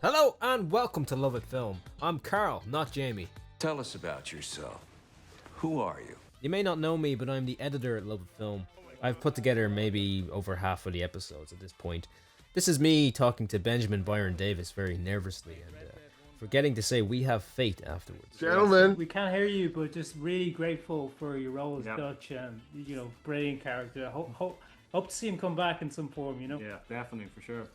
Hello and welcome to Lovett Film. I'm Carl, not Jamie. Tell us about yourself. Who are you? You may not know me, but I'm the editor at Lovett Film. I've put together maybe over half of the episodes at this point. This is me talking to Benjamin Byron Davis very nervously and forgetting to say we have fate afterwards. Gentlemen. We can't hear you, but just really grateful for your role as Dutch and, brilliant character. Hope to see him come back in some form, Yeah, definitely, for sure.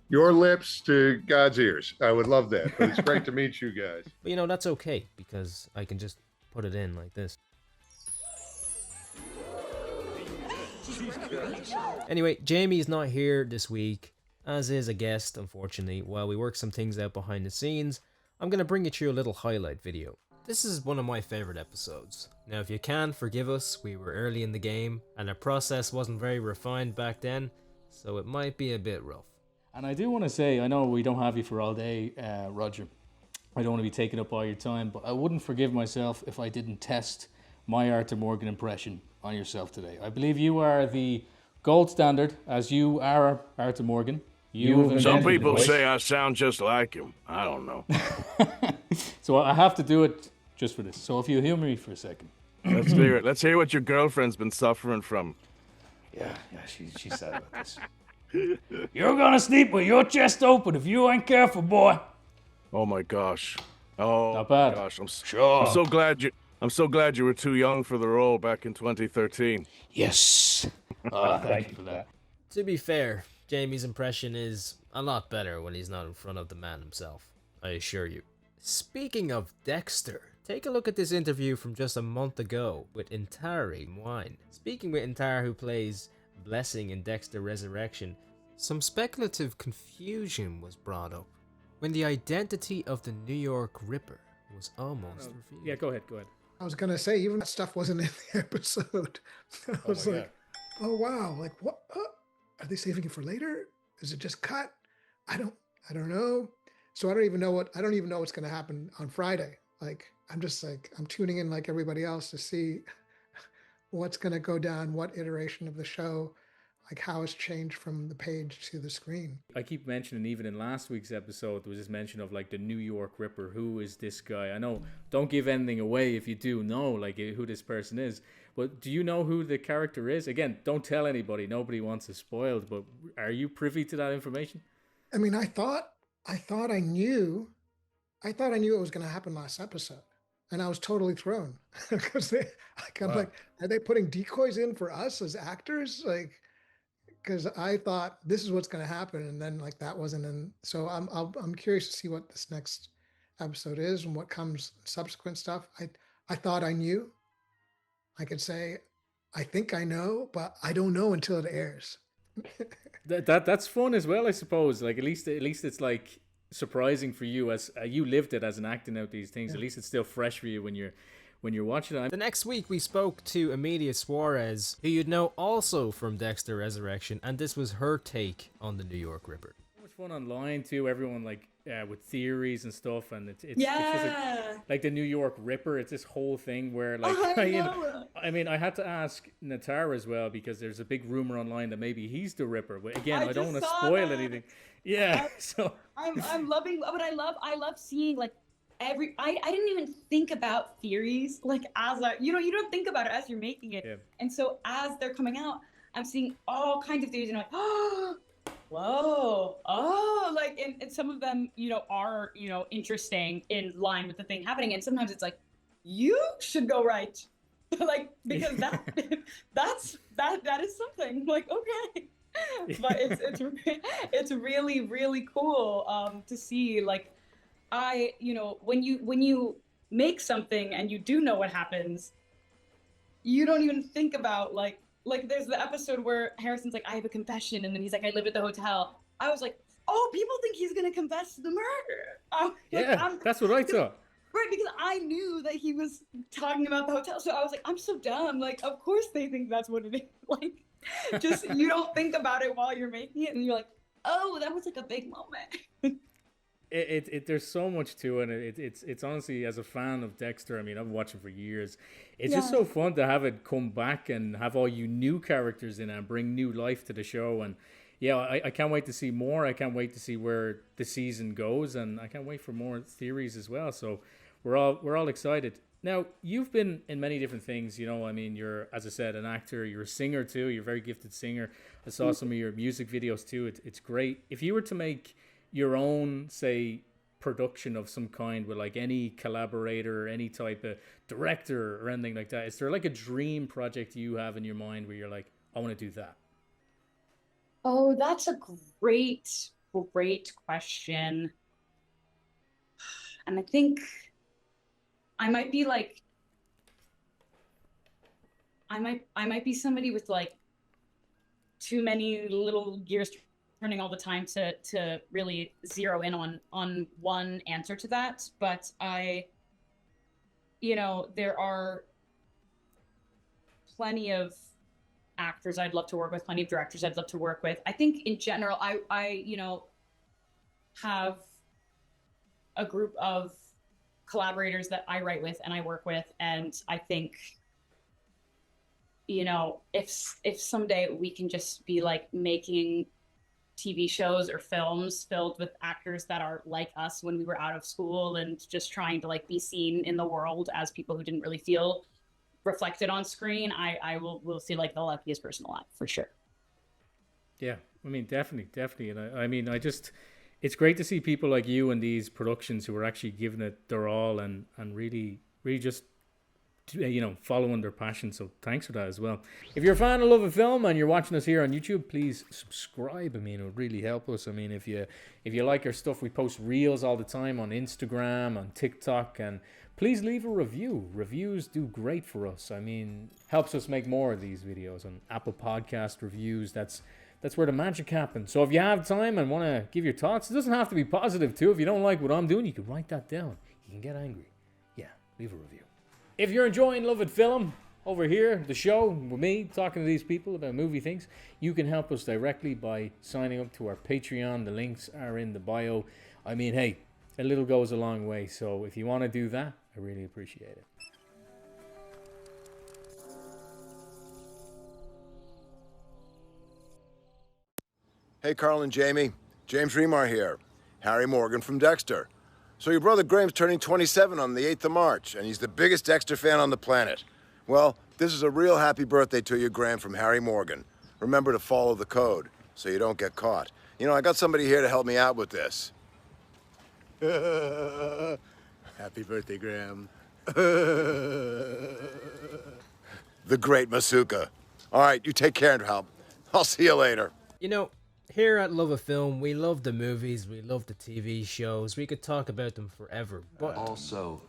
Your lips to God's ears. I would love that, but it's great to meet you guys. But that's okay, because I can just put it in like this. Anyway, Jamie's not here this week, as is a guest, unfortunately. While we work some things out behind the scenes, I'm going to bring you through a little highlight video. This is one of my favourite episodes. Now, if you can, forgive us, we were early in the game, and our process wasn't very refined back then, so it might be a bit rough. And I do want to say, I know we don't have you for all day, Roger. I don't want to be taking up all your time, but I wouldn't forgive myself if I didn't test my Arthur Morgan impression on yourself today. I believe you are the gold standard, as you are Arthur Morgan. Some people say I sound just like him. I don't know. So I have to do it just for this. So if you humor me for a second. Let's hear it. Let's hear what your girlfriend's been suffering from. Yeah, she's sad about this. You're gonna sleep with your chest open if you ain't careful, boy. Oh my gosh. Oh, not bad. Gosh, I'm Sure. so glad you were too young for the role back in 2013. Yes. Thank you for that. To be fair, Jamie's impression is a lot better when he's not in front of the man himself, I assure you. Speaking of Dexter, take a look at this interview from just a month ago with Ntare Mwine. Speaking with Ntare, who plays Blessing in Dexter Resurrection, some speculative confusion was brought up when the identity of the New York Ripper was almost revealed. Yeah, go ahead. I was gonna say, even that stuff wasn't in the episode. I was like, oh wow, like what? Are they saving it for later? Is it just cut? I don't know. So I don't even know what's gonna happen on Friday. Like I'm tuning in like everybody else to see what's gonna go down, what iteration of the show, like how it's changed from the page to the screen. I keep mentioning, even in last week's episode, there was this mention of like the New York Ripper. Who is this guy? I know, don't give anything away if you do know like who this person is. But do you know who the character is? Again, don't tell anybody. Nobody wants it spoiled. But are you privy to that information? I mean, I thought I knew it was going to happen last episode, and I was totally thrown because I'm like, are they putting decoys in for us as actors? Like, because I thought this is what's going to happen, and then like that wasn't in. So I'm curious to see what this next episode is and what comes subsequent stuff. I thought I knew. I could say, I think I know, but I don't know until it airs. That's fun as well, I suppose. Like at least it's like surprising for you as you lived it as an acting out these things. Yeah. At least it's still fresh for you when you're watching it. The next week we spoke to Emilia Suárez, who you'd know also from Dexter Resurrection, and this was her take on the New York Ripper. So much fun online too. Everyone like with theories and stuff, and it's just like the New York Ripper. It's this whole thing where like I mean, I had to ask Ntare as well because there's a big rumor online that maybe he's the Ripper. But again, I don't want to spoil anything. Yeah, so I'm loving what I love seeing like I didn't even think about theories like as you don't think about it as you're making it, and so as they're coming out, I'm seeing all kinds of theories and I'm like, oh. Whoa! Oh, like, and some of them, are interesting in line with the thing happening, and sometimes it's like, you should go right, like because that is something. Like, okay, but it's really really cool to see. Like, when you make something and you do know what happens, you don't even think about like there's the episode where Harrison's like, I have a confession, and then he's like, I live at the hotel. I was like, oh, people think he's gonna confess to the murder. That's what I thought. Right, because I knew that he was talking about the hotel, so I was like, I'm so dumb. Like, of course they think that's what it is. Like, just you don't think about it while you're making it, and you're like, oh, that was like a big moment. There's so much to it. It's honestly, as a fan of Dexter, I mean, I've been watching for years. It's just so fun to have it come back and have all you new characters in it and bring new life to the show. And yeah, I can't wait to see more. I can't wait to see where the season goes, and I can't wait for more theories as well. So we're all excited. Now, you've been in many different things, you know. I mean, you're, as I said, an actor. You're a singer too. You're a very gifted singer. I saw some of your music videos too. It's great. If you were to make your own, say, production of some kind with like any collaborator, any type of director or anything like that, is there like a dream project you have in your mind where you're like, I want to do that? Oh, that's a great question. And I think I might be like, I might be somebody with like too many little gears turning all the time to really zero in on one answer to that. But there are plenty of actors I'd love to work with, plenty of directors I'd love to work with. I think in general, I have a group of collaborators that I write with and I work with, and I think, if someday we can just be like making TV shows or films filled with actors that are like us when we were out of school and just trying to like be seen in the world as people who didn't really feel reflected on screen, I will feel like the luckiest person alive for sure. Yeah, I mean, definitely. And I mean, it's great to see people like you in these productions who are actually giving it their all and really just, following their passion. So thanks for that as well. If you're a fan of Love a Film and you're watching us here on YouTube, please subscribe. I mean, it would really help us. I mean, if you like our stuff, we post reels all the time on Instagram, on TikTok, and please leave a review. Reviews do great for us. I mean, helps us make more of these videos on Apple Podcast reviews. That's where the magic happens. So if you have time and want to give your thoughts, it doesn't have to be positive too. If you don't like what I'm doing, you can write that down. You can get angry. Yeah, leave a review. If you're enjoying Lovett Film over here, the show with me, talking to these people about movie things, you can help us directly by signing up to our Patreon. The links are in the bio. I mean, hey, a little goes a long way. So if you want to do that, I really appreciate it. Hey, Carl and Jamie. James Remar here. Harry Morgan from Dexter. So your brother Graham's turning 27 on the 8th of March, and he's the biggest Dexter fan on the planet. Well, this is a real happy birthday to you, Graham, from Harry Morgan. Remember to follow the code so you don't get caught. I got somebody here to help me out with this. Happy birthday, Graham. The great Masuka. All right, you take care, pal. I'll see you later. Here at Love a Film, we love the movies, we love the TV shows, we could talk about them forever, but... Also,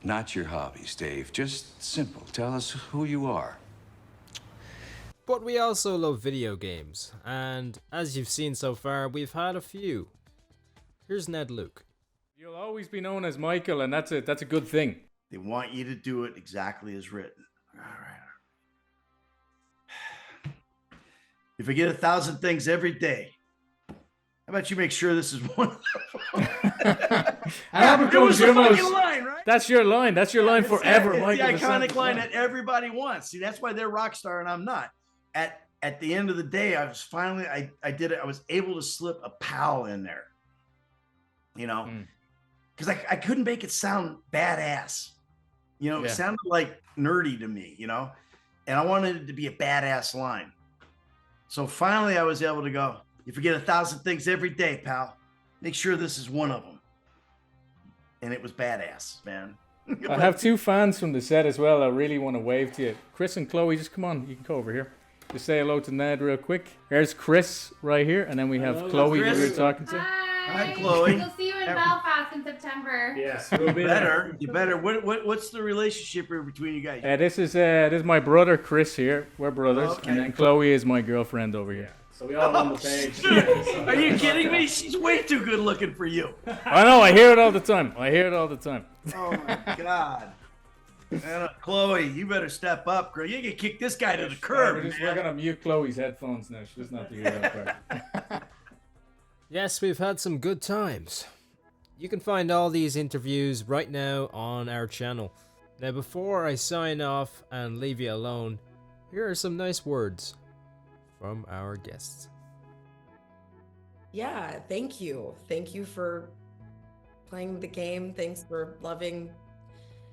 not your hobbies, Dave. Just simple. Tell us who you are. But we also love video games, and as you've seen so far, we've had a few. Here's Ned Luke. You'll always be known as Michael, and that's a good thing. They want you to do it exactly as written. All right. If I get 1,000 things every day, how about you make sure this is one of them? That was the fucking line, right? That's your line. That's your line forever, it's Michael. the iconic line that everybody wants. See, that's why they're rock star and I'm not. At the end of the day, I was finally, I did it. I was able to slip a pal in there, because I couldn't make it sound badass. It sounded like nerdy to me, and I wanted it to be a badass line. So finally I was able to go, you forget 1,000 things every day, pal. Make sure this is one of them. And it was badass, man. I have two fans from the set as well. I really want to wave to you. Chris and Chloe, just come on. You can go over here. Just say hello to Ned real quick. There's Chris right here. And then we have Chloe who we were talking to. Hi, Chloe. We'll see you in Belfast in September. Yes, we'll be there. You better. What's the relationship here between you guys? This is my brother Chris here. We're brothers, Okay. and then Chloe is my girlfriend over here. So we all on the page. Are you kidding me? She's way too good looking for you. I know. I hear it all the time. Oh my God. Chloe, you better step up, girl. You can kick this guy to the curb. We're gonna mute Chloe's headphones now. She doesn't have to hear that part. Yes, we've had some good times. You can find all these interviews right now on our channel. Now, before I sign off and leave you alone, here are some nice words from our guests. Yeah, thank you. Thank you for playing the game. Thanks for loving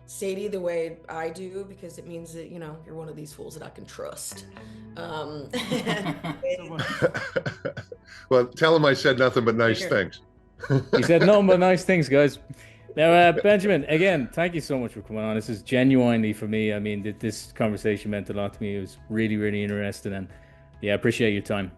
Sadie the way I do, because it means that, you're one of these fools that I can trust. Well, tell him I said nothing but nice things. He said nothing but nice things, guys. Now, Benjamin, again, thank you so much for coming on. This is genuinely, for me, I mean, this conversation meant a lot to me. It was really, really interesting, and yeah, I appreciate your time.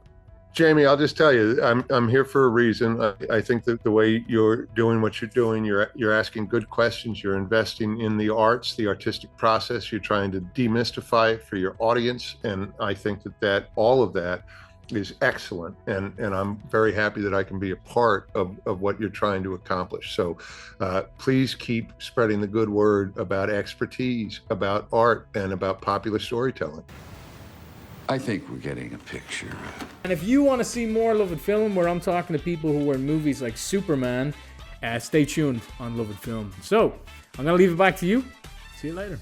Jamie, I'll just tell you, I'm here for a reason. I think that the way you're doing what you're doing, you're asking good questions. You're investing in the arts, the artistic process. You're trying to demystify it for your audience, and I think that all of that is excellent. And I'm very happy that I can be a part of what you're trying to accomplish. So please keep spreading the good word about expertise, about art, and about popular storytelling. I think we're getting a picture. And if you want to see more Lovett Film, where I'm talking to people who were in movies like Superman, stay tuned on Lovett Film. So, I'm going to leave it back to you. See you later.